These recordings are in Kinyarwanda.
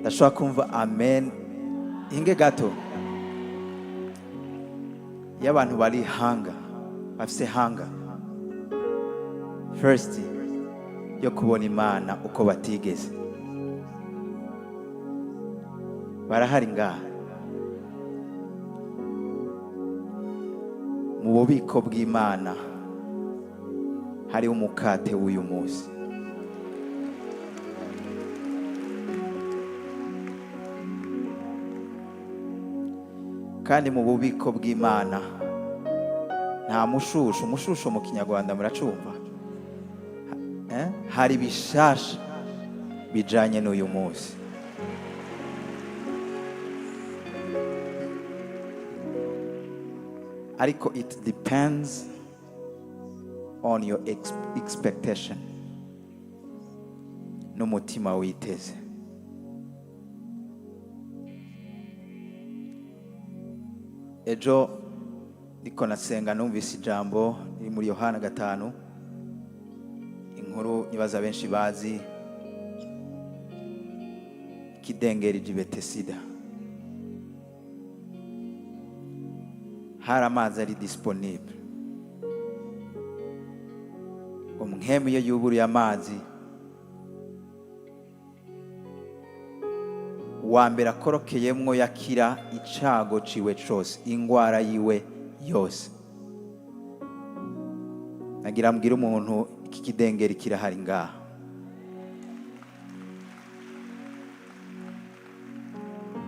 ndashobora kumva amen inge gato. Iyo abantu bari hanga, bafise hanga first yo kubona Imana uko batigeze, barahari ngaha mu bubiko bw'Imana. Hari umukate w'uyu munsi, kandi mu bubiko bw'Imana nta mushusho. Umushusho mu Kinyarwanda muracumva? Hari bishasha bijanye n'uyu munsi. Ariko it depends on your expectation n'umutima witeze. Ejo ndiko nasenga numvise ijambo riri muri Yohana 5, inkuru nibaza benshi bazi, ikidengeri ry'i Betesida. Hari amazi ari disponible. Umwemu iyo yuburuye amazi, wa mbere akorokeyemwo yakira icago ciwe cose, ingwara yiwe yose. Nagira mbwira umuntu iki kidengeri kirahari ngaha.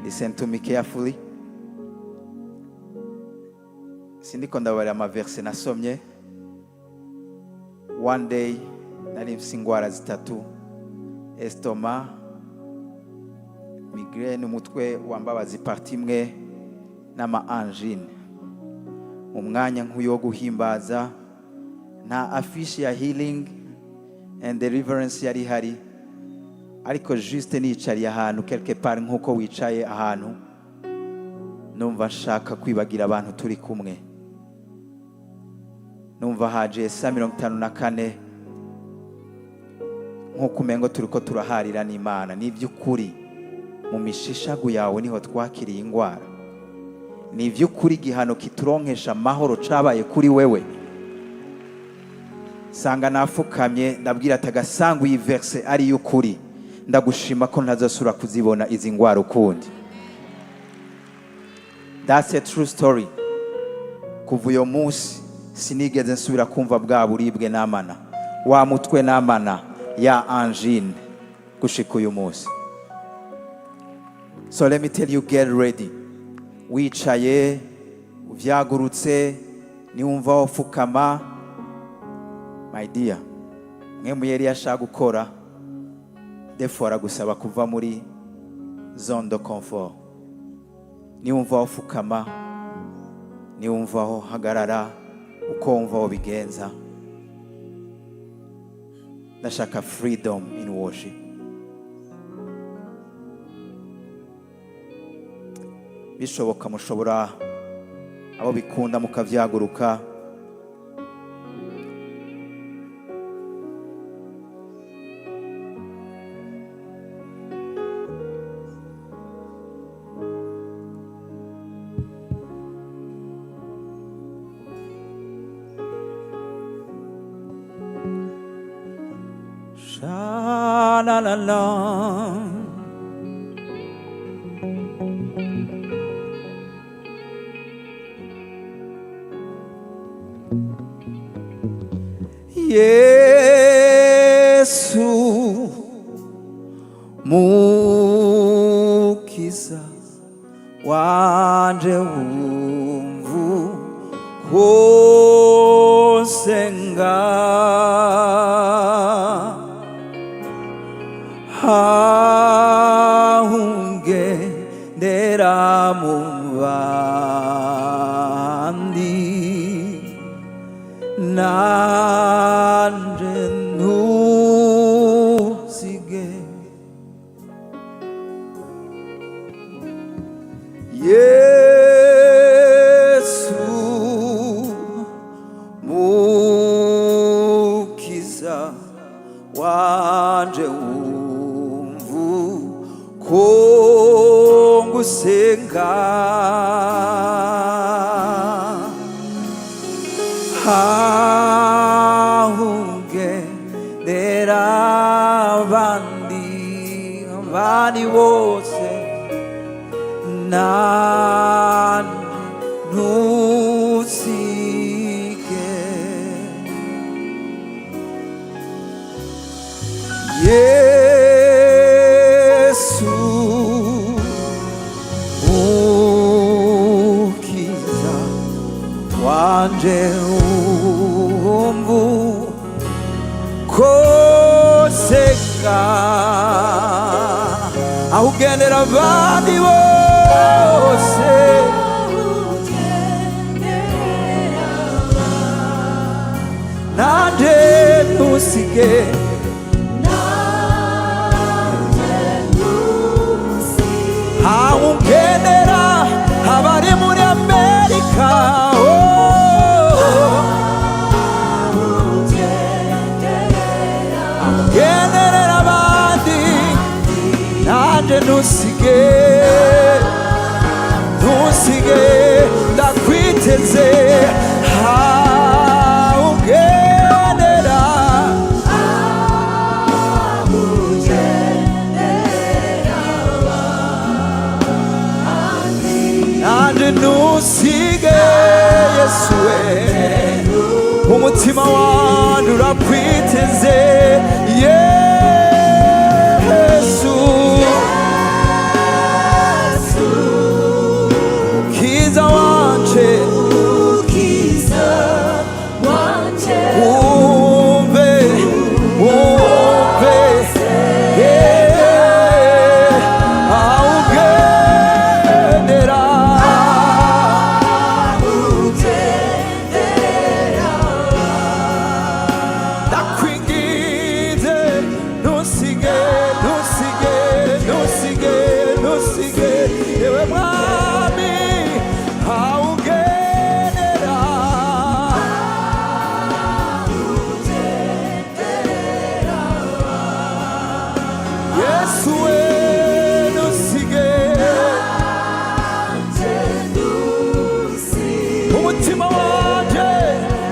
Listen to me carefully. Sindiko ndabarira amaverse nasomye. One day nari mfise ingwara zitatu: estoma, migraine, umutwe wambabaza parti imwe, n'ama angine. Mu mwanya nk'uyo wo guhimbaza, nta affiche ya healing and deliverance yari hari, ariko juste nicariye ahantu quelque part nk'uko wicaye ahantu, numva nshaka kwibagira abantu turi kumwe. Numva haje Yesaya 54 nk'uko umengo turiko turaharira n'Imana. Ni by'ukuri mu mishishagu yawe niho twakiriye ingwara. Ni by'ukuri igihano kituronkesha amahoro cabaye kuri wewe. Sanga nafukamye ndabwira atagasanga iyi verse ari y'ukuri. Ndagushima ko ntazasura kuzibona izi ngwara ukundi. That's a true story. Kuva uyo munsi sinigeze nsubira kumva bwa buribwe n'amana, wa mutwe n'amana ya angine gushika uyu munsi. So let me tell you, get ready. Wicaye uvyagurutse, niwumva wafukama, my dear, mwe muyeri yashaka gukora defora gusaba kuva muri zone de confort. Niwumva wafukama, niwumva ho hagarara uko wumva wobigenza. Ndashaka freedom in worship. Bishoboka mushobora abo bikunda mukavyaguruka. Sha la la la. Yesu mukiza wanje wumvu kosenga hahunge ndera mubandi nanje ntusige. Yesu mukiza wanje wumvu ko gusenga ugendera abandi bose nanjye ntusige. Yesu mukiza wanje umva uko nsenga aho ugendera abandi bose nanjye ntusige. Aho ugendera abari muri Amerika, ugenderera abandi nanjye ntusige, ntusige ndakwiteze. Aho ugendera nanjye ntusige. Yesu we umutima wanjye urakwiteze. Yesu mukiza wanje wumve aho ugendera ndakwinginze ntusige, ntusige, ntusige, ntusige yewe mwami. Aho ugendera Yesu we ntusige, umutima wanje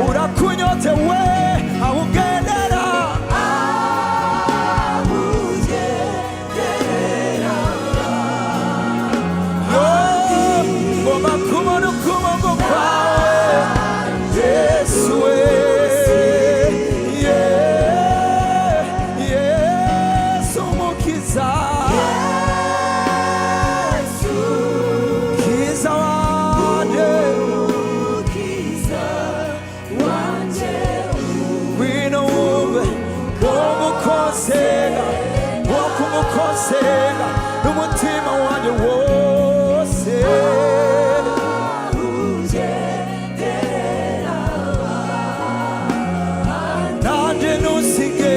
urakunyote we. Aho ugendera ngomba kubona ukuboko kwawe Yesu we. Yesu mukiza, mukiza wanje wino wumve wo kumukosera n'umutima wanje wose. Nanjye ntusige,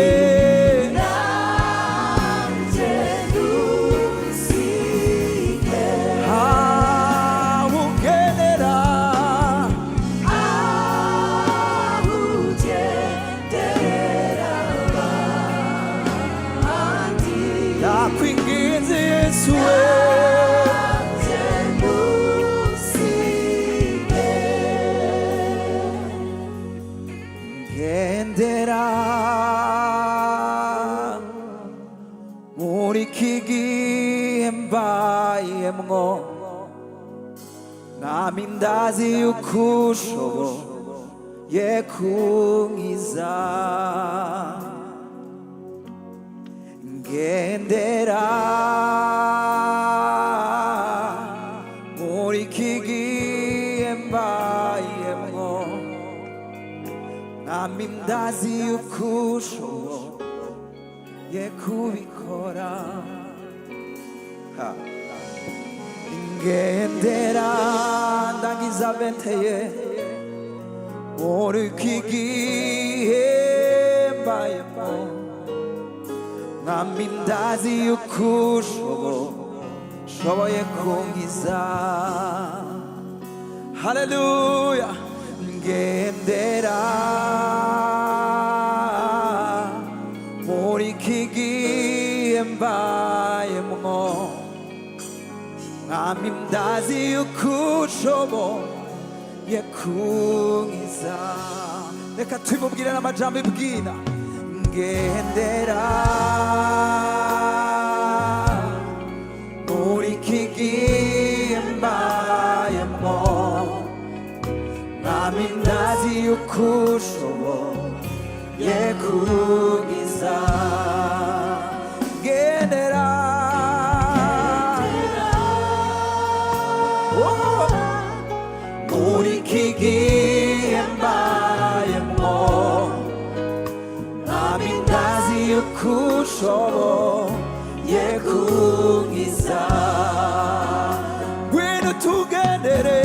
aho ugendera ndakwinginze Yesu we. Ngendera muri iki gihe mbayemwo, mwami ndazi yuko ushoboye kunkiza. Ngendera muri iki gihe mbayemwo, mwami ndazi yuko ushoboye kubikora. Ngendera ndagiza benteye muri iki gihe mbayemwo, mwami ndazi yuko ushoboye kunkiza. Haleluya. Ngendera muri iki gihe mbayemwo, mwami ndazi yuko ushoboye kunkiza. Reka tubimubwire n'amajambo ibwira ngendera muri iki gihe mbayemo, mwami ndazi yuko ushoboye kunkiza. Ngendera muri iki gihe mbayemo, mwami ndazi yuko ushoboye kunkiza. Ngwino tugendere,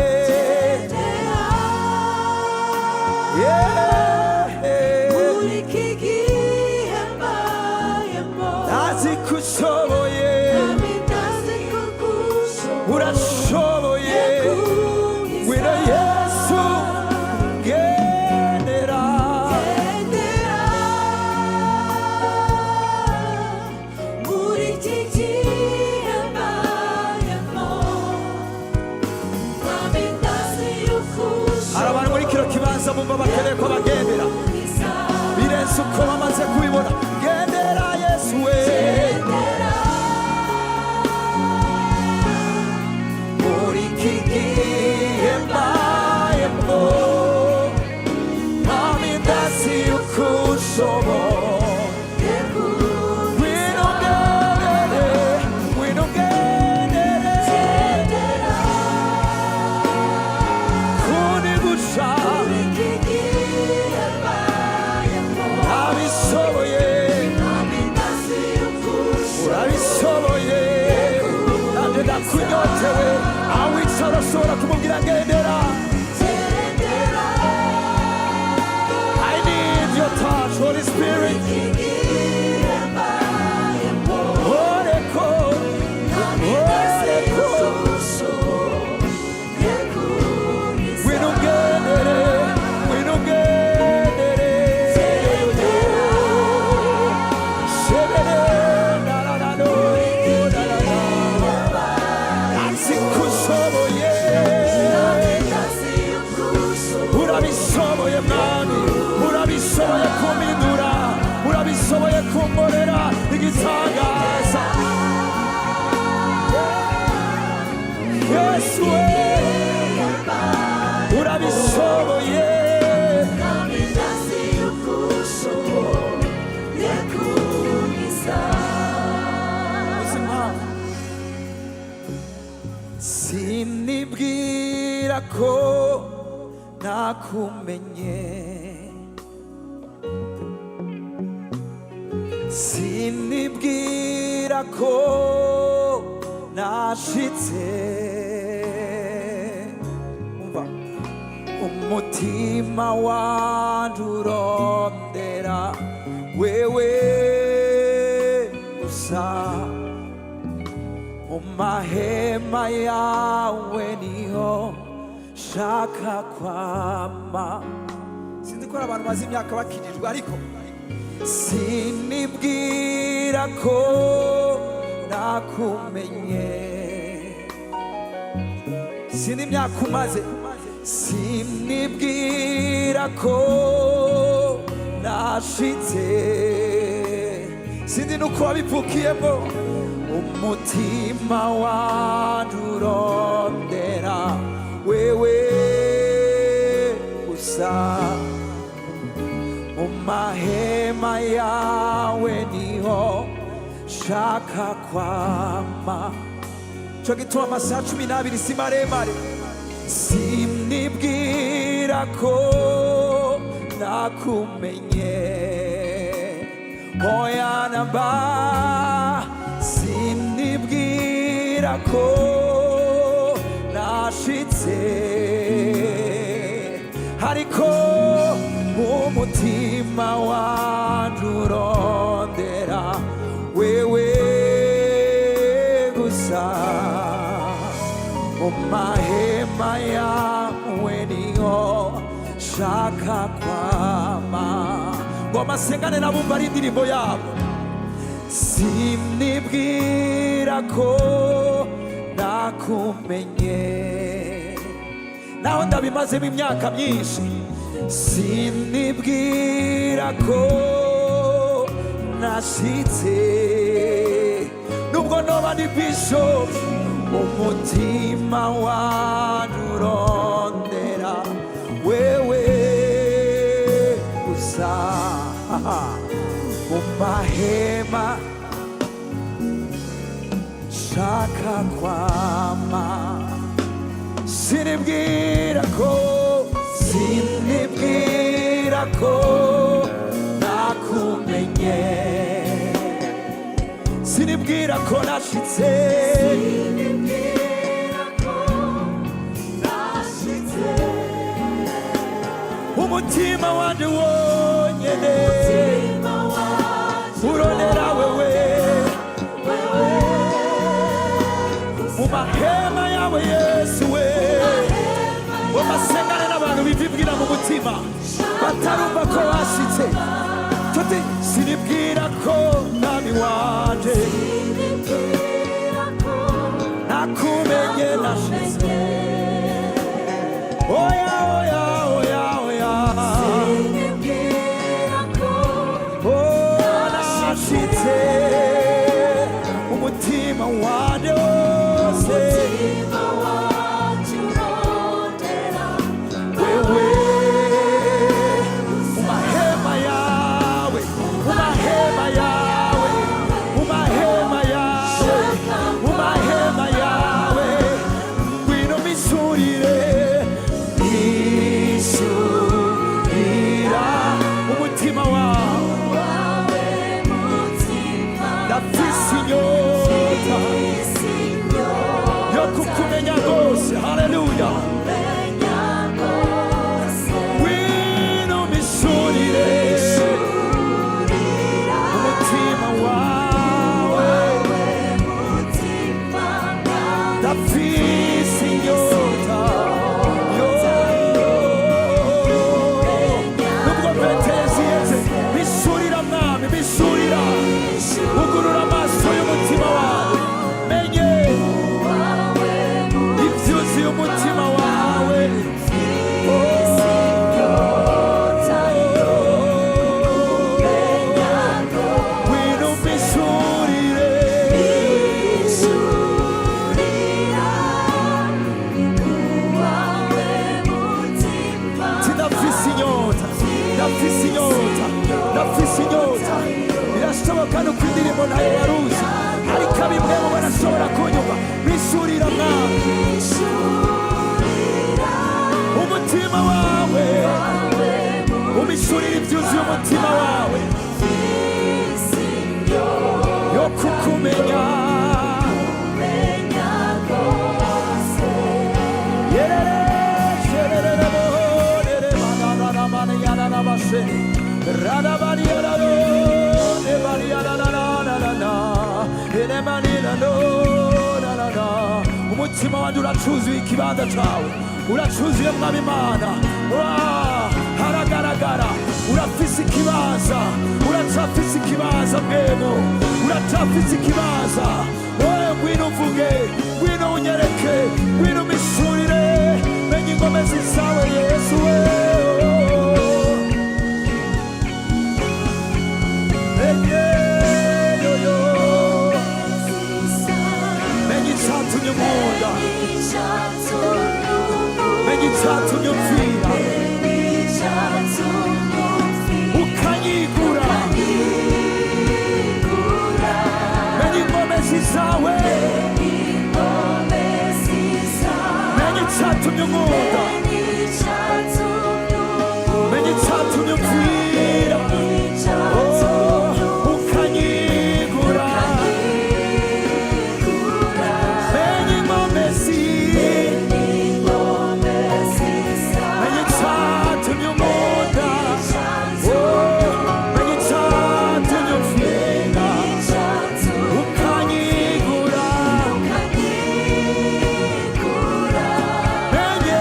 muri iki gihe mbayemo, ndazi ko ushoboye, urashoboye. Ngwino Yesu, ngendera muri iki gihe mbayemo, mwami ndazi yuko hari abantu muri kino kibanza bumva bakeneye ko bagendera birenze uko bamaze kubibona. Gendera Yesu we, muri iki gihe mbayemo, mwami ndazi yuko ushoboye. Ngwino ngendere, ngwino ngendere, kundi gusha abishoboye, urabishoboye. Nanje ndakunyotewe, awicara urashobora kumubwira ngendera. I need your touch, Holy Spirit. Oreko, oreko, ngwino ngendere, ngwino ngendere. Shebere, la la la lo, la la la. Ndazi ko ushoboye, urabishoboye mwami, urabishoboye kumpindura, urabishoboye kunkorera igitangaza. Yesu we, urabishoboye. Sinibwira ko nakumenye, sinibwira ko nashitse. Umva, umutima wanje urondera wewe gusa, mu mahema yawe niho shaka kwama. Sinzi ko hari abantu maze imyaka bakijijwe, ariko sinibwira ko nakumenye. Sindi imyaka umaze, sinibwira ko nashitse. Sindi nuko wabivukiyemo, umutima wanje urondera wewe gusa, mu mahema yawe niho shaka kwama. Cyo gituma amasaha 12 si maremare. Sinibwira ko nakumenye, oya namba. Sinibwira ko nashitse, ariko umutima wanje urondera wewe gusa, mu mahema yawe niho shaka kwama. Ngo amasengane nabumva ari indirimbo yabo. Sinibwira ko nakumenye naho ndabimazemo imyaka myinshi sinibwira ko nashitse nubwo noba ndi bishop umutima wanurondera wewe gusa mu mahema shaka kwama sinibwira ko nakumenye sinibwira ko nashitse umutima wanje wonyene urondera wewe mu mahema yawe Yesu we umasengane n'abantu bivibwira mu mutima batarumva ko washitse tuti sinibwira ko mwami wanje nakumenye nashitse oya oya oya oya oh nashitse umutima wanje wose wewe umahema yawe umahema yawe umahema yawe umahema yawe ngwino misurire misurira umutima wawe ndafise inyota yo kukumenya rwose haleluya ngwino misurire umutima wawe ndafise inyota nubwo petezi yeze misurira mwami misurira ugurura amaso y'umutima wawe menye ivyuzuye umutima wawe ngwino misurire ndafise inyota ndafise inyota ndafise inyota birashoboka no kwindirimbo nayo yaruzi ariko abimwe mu barashobora kunyumva misurira mwami umutima wawe umishurira ivyuzuye umutima wawe yo kukumenya umutima wanje uracuzuye ikibanza cawe uracuzuye mwami Imana haragaragara urafise ikibanza uracafise ikibanza bwemo uracafise ikibanza wowe ngwino uvuge ngwino unyereke ngwino umishurire menye ingomezi zawe Yesu we menye icatumye unkunda menye icatumye upfira ukanyigura menye ingomezi zawe menye icatumye unkunda menye icatumye upfira ukanyigura menye ingomezi menye icatumye unkunda menye icatumye upfira ukanyigura menye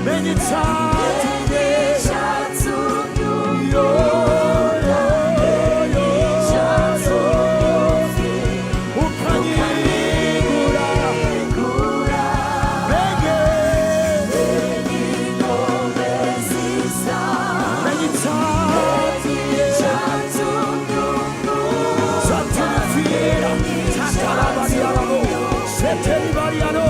menye icyatumye yo ukanyigura menye Satanfira, Tatarabariano, Setelibariano,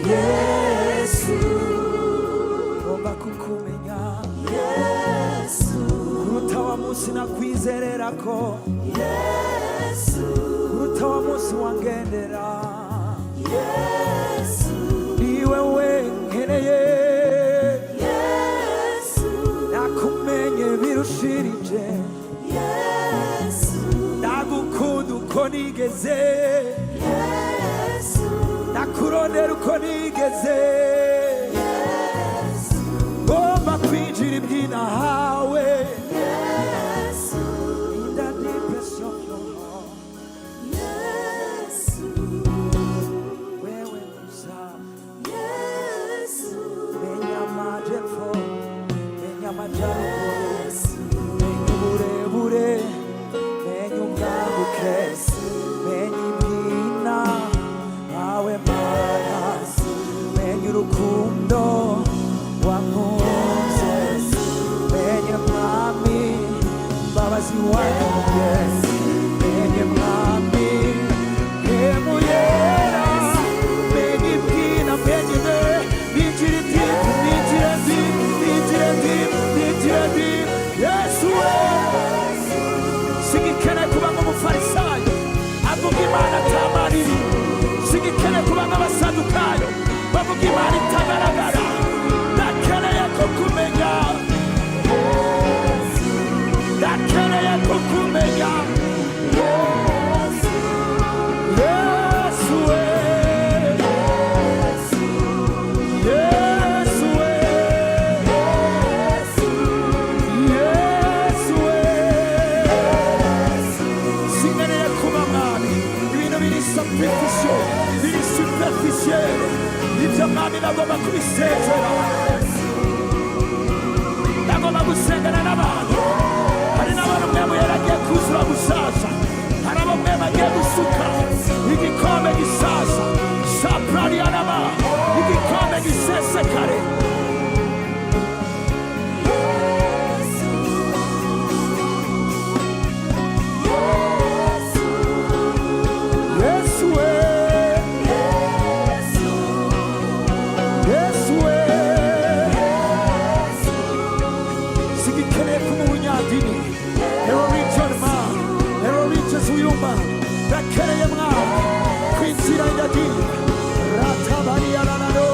Yesu, omba kukumenya, kuruta wa munsi nakwizererako, kuruta wa munsi wangendera, niwe wenkeneye, nakumenye birushirije, nagukunda uko nigeze, nakurondera uko nigeze, ngomba kwinjira ibyina hawe, in the deepest of your heart, wewe Musa, menya amajepfo, menya amajyaruguru, menya uburebure, menya ubwaguke, menya imbyina hawe Mana, menya urukundo wankunze, menya mwami mbabazi wanjye, menya mwami hemuyera, menya imbyina, menya ime ninjire ndimu, ninjire ndimu, ninjire ndimu, ninjire ndimu. Yesu we singikeneye kuba nk'umufarisayo avuga Imana atamariri, singikeneye kuba nk'abasadukayo bavuga Imana itagaragara, ndakeneye kukumenya, ndakeneye kukumenya. Yesu we, Yesu we, Yesu we, sinkeneye kuba mwami ibintu biri superficial, biri superficiel, ibyo mwami nagomba kubisezera, nagomba gusengana n'abantu. Hari n'abantu mwemu yaragiye kuzura gusaza, hari abo mwemu agiye gusuka igikombe gisaza, saprarianama, igikombe gisesekare. Yesu we, Yesu we, singikeneye kuba umunyadini, religion man, religious uyumba, ndakeneye mwami kwinjira indadini, ratabariyanano.